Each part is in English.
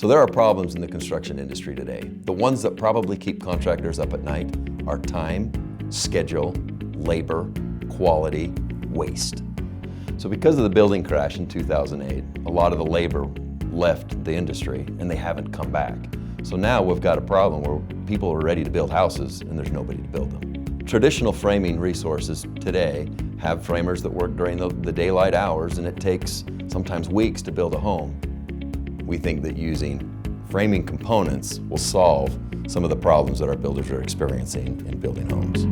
So there are problems in the construction industry today. The ones that probably keep contractors up at night are time, schedule, labor, quality, waste. So because of the building crash in 2008, a lot of the labor left the industry and they haven't come back. So now we've got a problem where people are ready to build houses and there's nobody to build them. Traditional framing resources today have framers that work during the daylight hours, and it takes sometimes weeks to build a home. We think that using framing components will solve some of the problems that our builders are experiencing in building homes.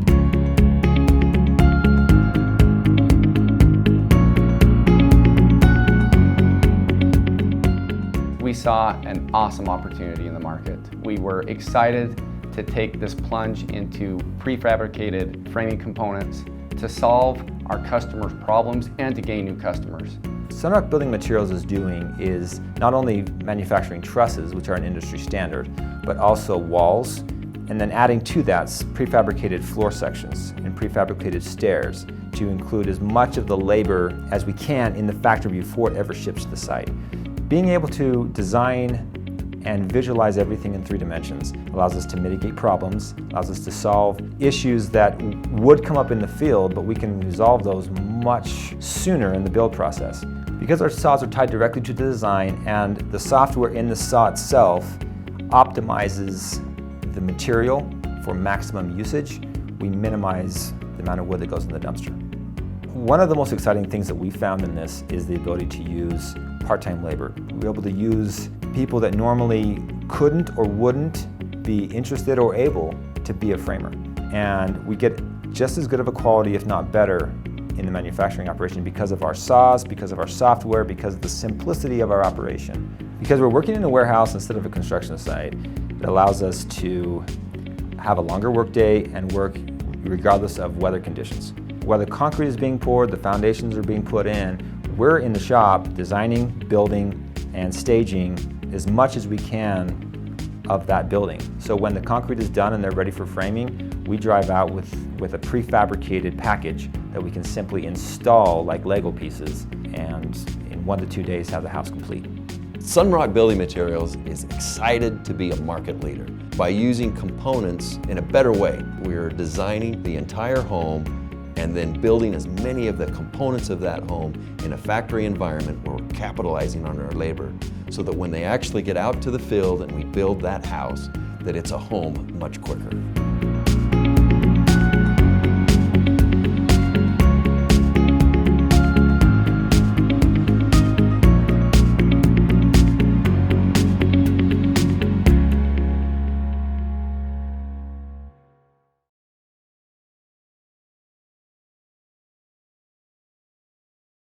We saw an awesome opportunity in the market. We were excited to take this plunge into prefabricated framing components to solve our customers' problems and to gain new customers. Sunroc Building Materials is doing is not only manufacturing trusses, which are an industry standard, but also walls, and then adding to that prefabricated floor sections and prefabricated stairs to include as much of the labor as we can in the factory before it ever ships to the site. Being able to design and visualize everything in 3 dimensions allows us to mitigate problems, allows us to solve issues that would come up in the field, but we can resolve those much sooner in the build process. Because our saws are tied directly to the design and the software in the saw itself optimizes the material for maximum usage, we minimize the amount of wood that goes in the dumpster. One of the most exciting things that we found in this is the ability to use part-time labor. We're able to use people that normally couldn't or wouldn't be interested or able to be a framer. And we get just as good of a quality, if not better, in the manufacturing operation because of our saws, because of our software, because of the simplicity of our operation. Because we're working in a warehouse instead of a construction site, it allows us to have a longer work day and work regardless of weather conditions. Whether concrete is being poured, the foundations are being put in, we're in the shop designing, building, and staging as much as we can of that building. So when the concrete is done and they're ready for framing, we drive out with a prefabricated package that we can simply install like Lego pieces and in 1 to 2 days have the house complete. Sunroc Building Materials is excited to be a market leader. By using components in a better way, we're designing the entire home and then building as many of the components of that home in a factory environment where we're capitalizing on our labor so that when they actually get out to the field and we build that house, that it's a home much quicker.